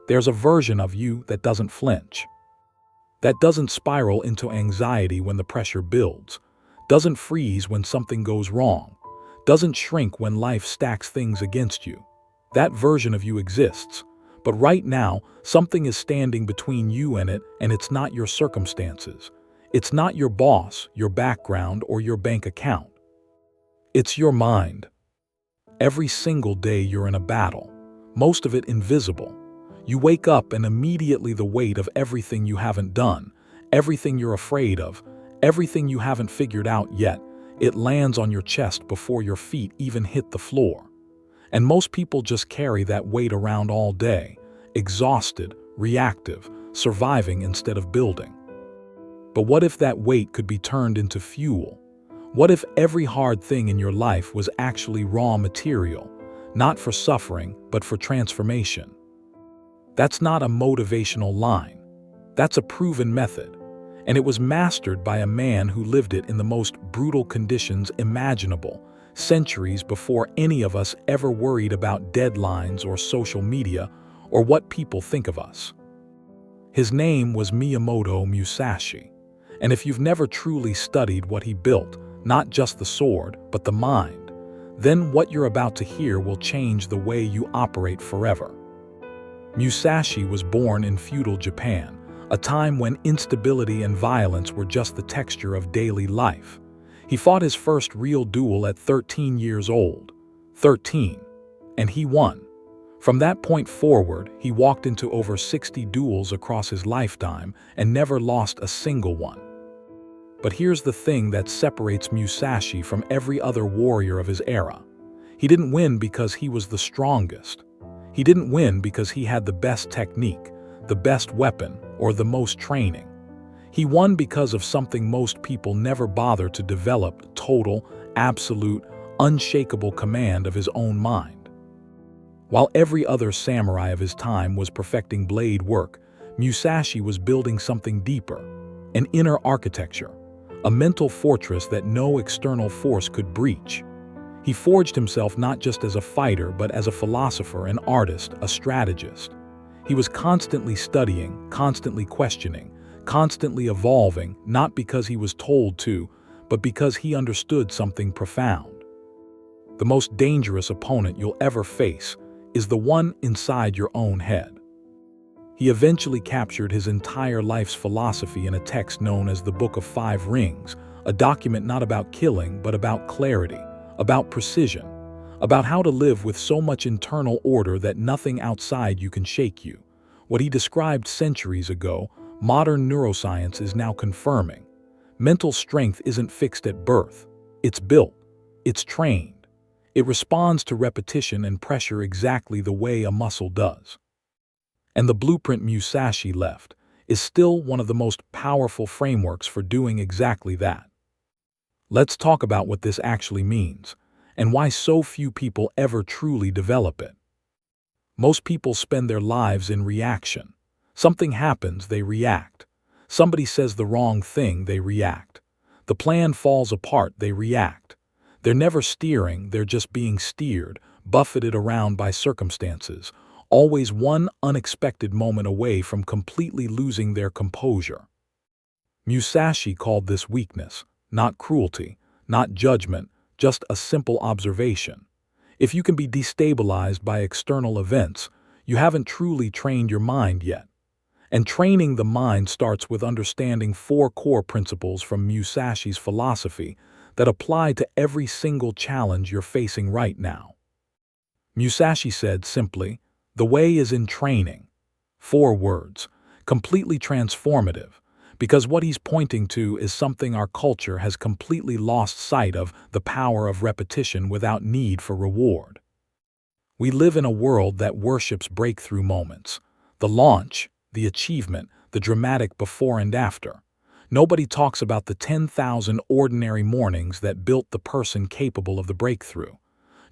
There's a version of you that doesn't flinch, that doesn't spiral into anxiety when the pressure builds, doesn't freeze when something goes wrong, doesn't shrink when life stacks things against you. That version of you exists, but right now, something is standing between you and it, and it's not your circumstances. It's not your boss, your background, or your bank account. It's your mind. Every single day you're in a battle, most of it invisible. You wake up and immediately the weight of everything you haven't done, everything you're afraid of, everything you haven't figured out yet, it lands on your chest before your feet even hit the floor. And most people just carry that weight around all day, exhausted, reactive, surviving instead of building. But what if that weight could be turned into fuel? What if every hard thing in your life was actually raw material, not for suffering, but for transformation? That's not a motivational line. That's a proven method. And it was mastered by a man who lived it in the most brutal conditions imaginable, centuries before any of us ever worried about deadlines or social media or what people think of us. His name was Miyamoto Musashi. And if you've never truly studied what he built, not just the sword, but the mind, then what you're about to hear will change the way you operate forever. Musashi was born in feudal Japan, a time when instability and violence were just the texture of daily life. He fought his first real duel at 13 years old. 13. And he won. From that point forward, he walked into over 60 duels across his lifetime and never lost a single one. But here's the thing that separates Musashi from every other warrior of his era. He didn't win because he was the strongest. He didn't win because he had the best technique, the best weapon, or the most training. He won because of something most people never bother to develop: total, absolute, unshakable command of his own mind. While every other samurai of his time was perfecting blade work, Musashi was building something deeper, an inner architecture, a mental fortress that no external force could breach. He forged himself not just as a fighter, but as a philosopher, an artist, a strategist. He was constantly studying, constantly questioning, constantly evolving, not because he was told to, but because he understood something profound. The most dangerous opponent you'll ever face is the one inside your own head. He eventually captured his entire life's philosophy in a text known as the Book of Five Rings, a document not about killing, but about clarity, about precision, about how to live with so much internal order that nothing outside you can shake you. What he described centuries ago, modern neuroscience is now confirming. Mental strength isn't fixed at birth. It's built. It's trained. It responds to repetition and pressure exactly the way a muscle does. And the blueprint Musashi left is still one of the most powerful frameworks for doing exactly that. Let's talk about what this actually means, and why so few people ever truly develop it. Most people spend their lives in reaction. Something happens, they react. Somebody says the wrong thing, they react. The plan falls apart, they react. They're never steering, they're just being steered, buffeted around by circumstances, always one unexpected moment away from completely losing their composure. Musashi called this weakness, not cruelty, not judgment, just a simple observation. If you can be destabilized by external events, you haven't truly trained your mind yet. And training the mind starts with understanding 4 core principles from Musashi's philosophy that apply to every single challenge you're facing right now. Musashi said simply, "The way is in training." 4 words, completely transformative, because what he's pointing to is something our culture has completely lost sight of: the power of repetition without need for reward. We live in a world that worships breakthrough moments, the launch, the achievement, the dramatic before and after. Nobody talks about the 10,000 ordinary mornings that built the person capable of the breakthrough.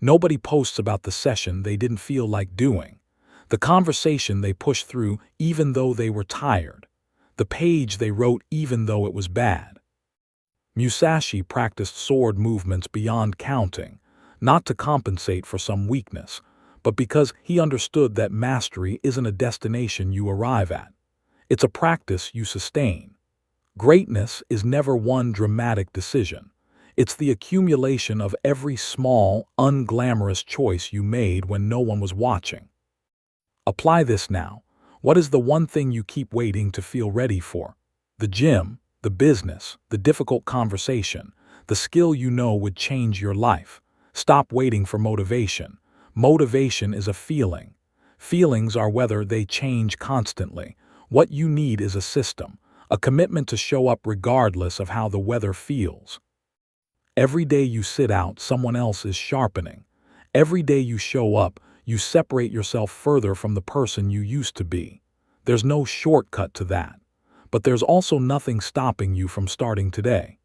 Nobody posts about the session they didn't feel like doing, the conversation they pushed through even though they were tired, the page they wrote even though it was bad. Musashi practiced sword movements beyond counting, not to compensate for some weakness, but because he understood that mastery isn't a destination you arrive at. It's a practice you sustain. Greatness is never one dramatic decision. It's the accumulation of every small, unglamorous choice you made when no one was watching. Apply this now. What is the one thing you keep waiting to feel ready for? The gym, the business, the difficult conversation, the skill you know would change your life. Stop waiting for motivation. Motivation is a feeling. Feelings are weather, they change constantly. What you need is a system, a commitment to show up regardless of how the weather feels. Every day you sit out, someone else is sharpening. Every day you show up, you separate yourself further from the person you used to be. There's no shortcut to that. But there's also nothing stopping you from starting today.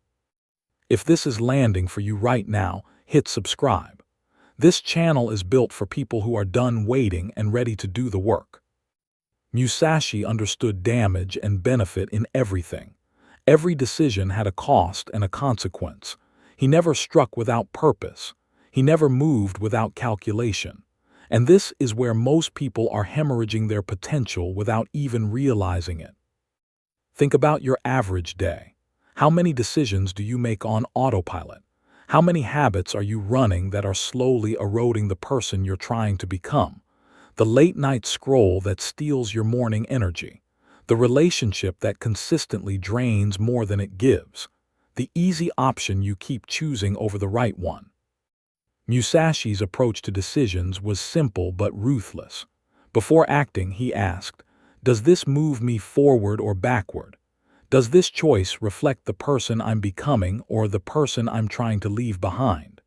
If this is landing for you right now, hit subscribe. This channel is built for people who are done waiting and ready to do the work. Musashi understood damage and benefit in everything. Every decision had a cost and a consequence. He never struck without purpose. He never moved without calculation. And this is where most people are hemorrhaging their potential without even realizing it. Think about your average day. How many decisions do you make on autopilot? How many habits are you running that are slowly eroding the person you're trying to become? The late-night scroll that steals your morning energy. The relationship that consistently drains more than it gives. The easy option you keep choosing over the right one. Musashi's approach to decisions was simple but ruthless. Before acting, he asked, "Does this move me forward or backward? Does this choice reflect the person I'm becoming or the person I'm trying to leave behind?"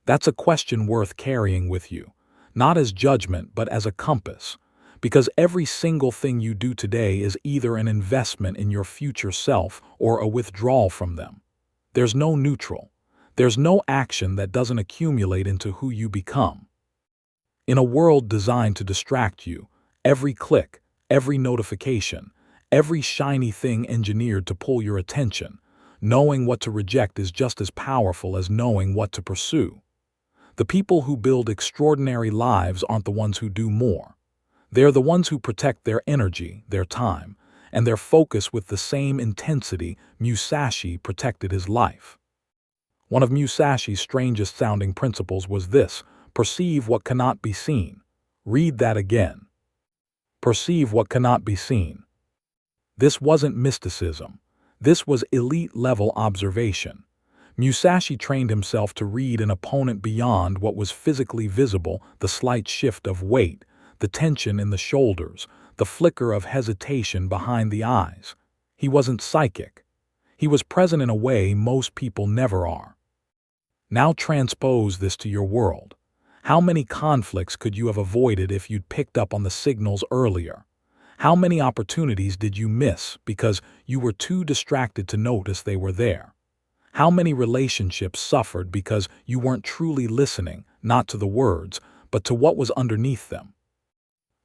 That's a question worth carrying with you, not as judgment but as a compass, because every single thing you do today is either an investment in your future self or a withdrawal from them. There's no neutral. There's no action that doesn't accumulate into who you become. In a world designed to distract you, every click, every notification, every shiny thing engineered to pull your attention, knowing what to reject is just as powerful as knowing what to pursue. The people who build extraordinary lives aren't the ones who do more. They're the ones who protect their energy, their time, and their focus with the same intensity Musashi protected his life. One of Musashi's strangest-sounding principles was this: perceive what cannot be seen. Read that again. Perceive what cannot be seen. This wasn't mysticism. This was elite-level observation. Musashi trained himself to read an opponent beyond what was physically visible, the slight shift of weight, the tension in the shoulders, the flicker of hesitation behind the eyes. He wasn't psychic. He was present in a way most people never are. Now transpose this to your world. How many conflicts could you have avoided if you'd picked up on the signals earlier? How many opportunities did you miss because you were too distracted to notice they were there? How many relationships suffered because you weren't truly listening, not to the words, but to what was underneath them?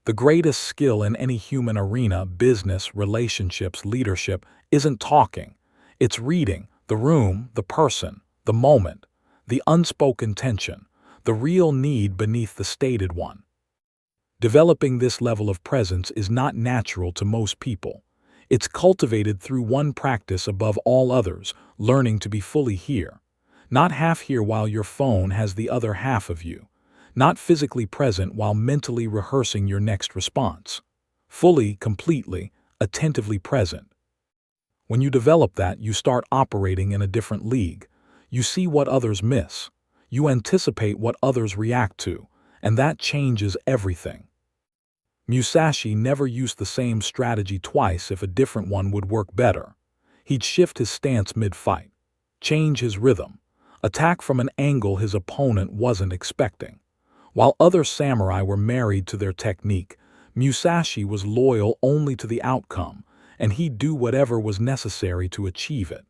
The greatest skill in any human arena, business, relationships, leadership, isn't talking. It's reading the room, the person, the moment, the unspoken tension, the real need beneath the stated one. Developing this level of presence is not natural to most people. It's cultivated through one practice above all others, learning to be fully here. Not half here while your phone has the other half of you. Not physically present while mentally rehearsing your next response. Fully, completely, attentively present. When you develop that, you start operating in a different league. You see what others miss. You anticipate what others react to, and that changes everything. Musashi never used the same strategy twice if a different one would work better. He'd shift his stance mid-fight, change his rhythm, attack from an angle his opponent wasn't expecting. While other samurai were married to their technique, Musashi was loyal only to the outcome, and he'd do whatever was necessary to achieve it.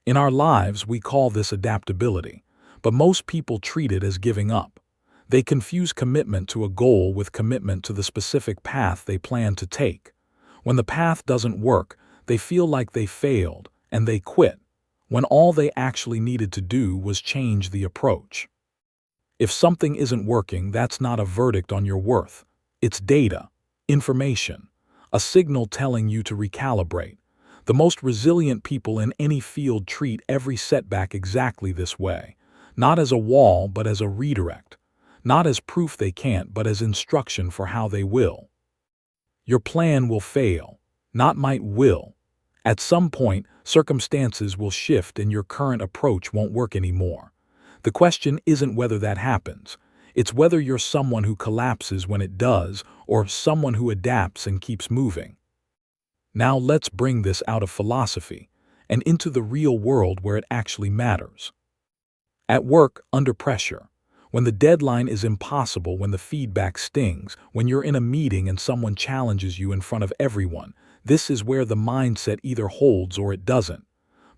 In our lives, we call this adaptability, but most people treat it as giving up. They confuse commitment to a goal with commitment to the specific path they plan to take. When the path doesn't work, they feel like they failed, and they quit, when all they actually needed to do was change the approach. If something isn't working, that's not a verdict on your worth. It's data, information, a signal telling you to recalibrate. The most resilient people in any field treat every setback exactly this way, not as a wall but as a redirect, not as proof they can't but as instruction for how they will. Your plan will fail, not might will. At some point, circumstances will shift and your current approach won't work anymore. The question isn't whether that happens. It's whether you're someone who collapses when it does or someone who adapts and keeps moving. Now let's bring this out of philosophy and into the real world where it actually matters. At work, under pressure, when the deadline is impossible, when the feedback stings, when you're in a meeting and someone challenges you in front of everyone, this is where the mindset either holds or it doesn't.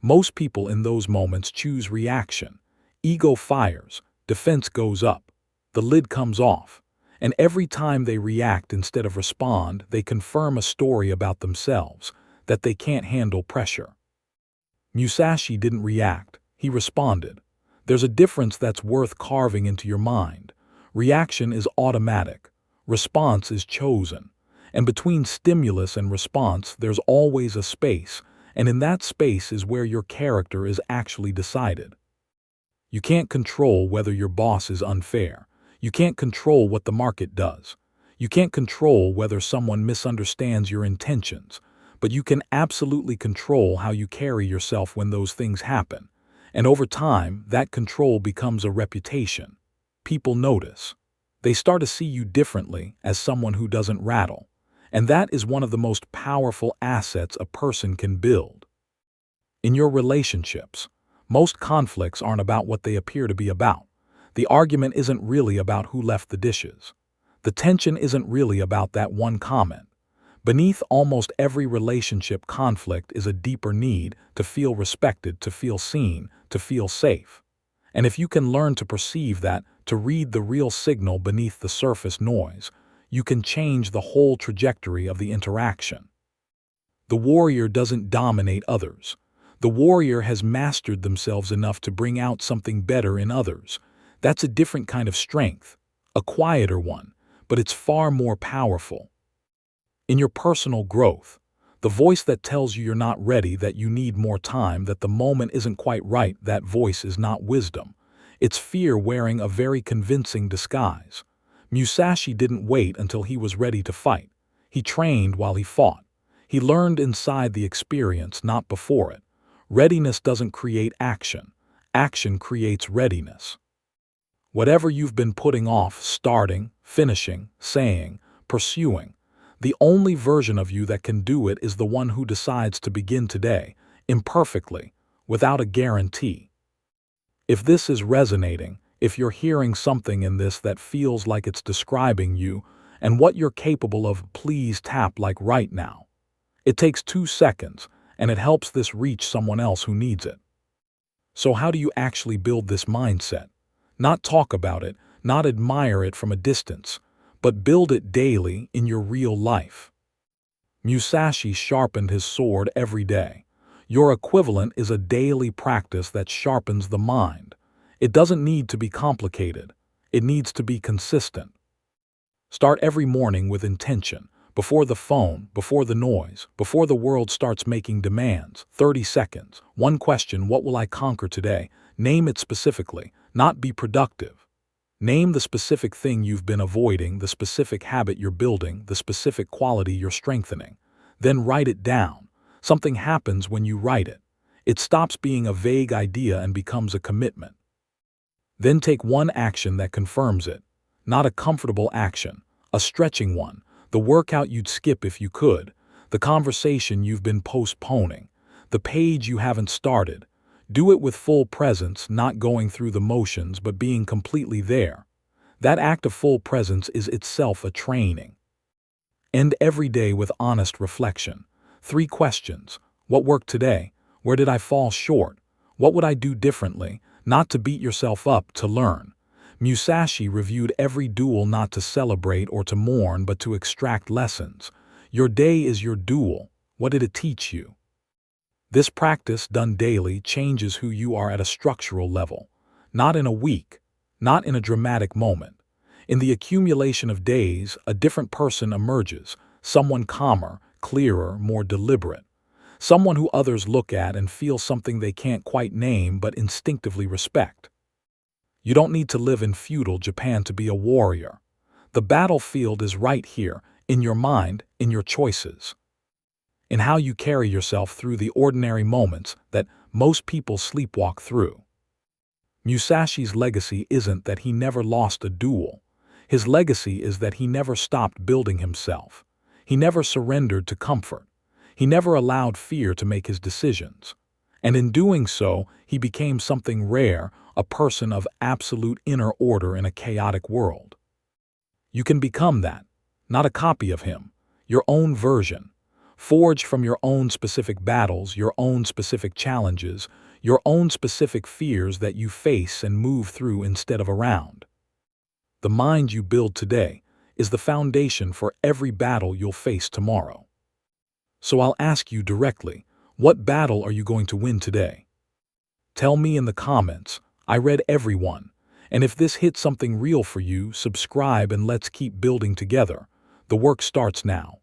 Most people in those moments choose reaction. Ego fires, defense goes up, the lid comes off, and every time they react instead of respond, they confirm a story about themselves, that they can't handle pressure. Musashi didn't react, he responded. There's a difference that's worth carving into your mind. Reaction is automatic, response is chosen, and between stimulus and response there's always a space, and in that space is where your character is actually decided. You can't control whether your boss is unfair. You can't control what the market does. You can't control whether someone misunderstands your intentions, but you can absolutely control how you carry yourself when those things happen. And over time, that control becomes a reputation. People notice. They start to see you differently as someone who doesn't rattle. And that is one of the most powerful assets a person can build. In your relationships, most conflicts aren't about what they appear to be about. The argument isn't really about who left the dishes. The tension isn't really about that one comment. Beneath almost every relationship conflict is a deeper need to feel respected, to feel seen, to feel safe. And if you can learn to perceive that, to read the real signal beneath the surface noise, you can change the whole trajectory of the interaction. The warrior doesn't dominate others. The warrior has mastered themselves enough to bring out something better in others. That's a different kind of strength, a quieter one, but it's far more powerful. In your personal growth, the voice that tells you you're not ready, that you need more time, that the moment isn't quite right, that voice is not wisdom. It's fear wearing a very convincing disguise. Musashi didn't wait until he was ready to fight. He trained while he fought. He learned inside the experience, not before it. Readiness doesn't create action. Action creates readiness. Whatever you've been putting off, starting, finishing, saying, pursuing, the only version of you that can do it is the one who decides to begin today, imperfectly, without a guarantee. If this is resonating, if you're hearing something in this that feels like it's describing you and what you're capable of, please tap like right now. It takes 2 seconds, and it helps this reach someone else who needs it. So how do you actually build this mindset? Not talk about it, not admire it from a distance, but build it daily in your real life. Musashi sharpened his sword every day. Your equivalent is a daily practice that sharpens the mind. It doesn't need to be complicated. It needs to be consistent. Start every morning with intention. Before the phone, before the noise, before the world starts making demands. 30 seconds. One question: what will I conquer today? Name it specifically, not be productive. Name the specific thing you've been avoiding, the specific habit you're building, the specific quality you're strengthening. Then write it down. Something happens when you write it. It stops being a vague idea and becomes a commitment. Then take one action that confirms it. Not a comfortable action, a stretching one. The workout you'd skip if you could, the conversation you've been postponing, the page you haven't started. Do it with full presence, not going through the motions but being completely there. That act of full presence is itself a training. End every day with honest reflection. 3 questions. What worked today? Where did I fall short? What would I do differently? Not to beat yourself up, to learn. Musashi reviewed every duel not to celebrate or to mourn but to extract lessons. Your day is your duel. What did it teach you? This practice, done daily, changes who you are at a structural level. Not in a week, not in a dramatic moment. In the accumulation of days, a different person emerges, someone calmer, clearer, more deliberate. Someone who others look at and feel something they can't quite name but instinctively respect. You don't need to live in feudal Japan to be a warrior. The battlefield is right here, in your mind, in your choices, in how you carry yourself through the ordinary moments that most people sleepwalk through. Musashi's legacy isn't that he never lost a duel. His legacy is that he never stopped building himself. He never surrendered to comfort. He never allowed fear to make his decisions. And in doing so, he became something rare, a person of absolute inner order in a chaotic world. You can become that, not a copy of him, your own version, forged from your own specific battles, your own specific challenges, your own specific fears that you face and move through instead of around. The mind you build today is the foundation for every battle you'll face tomorrow. So I'll ask you directly, what battle are you going to win today? Tell me in the comments. I read every one. And if this hit something real for you, subscribe and let's keep building together. The work starts now.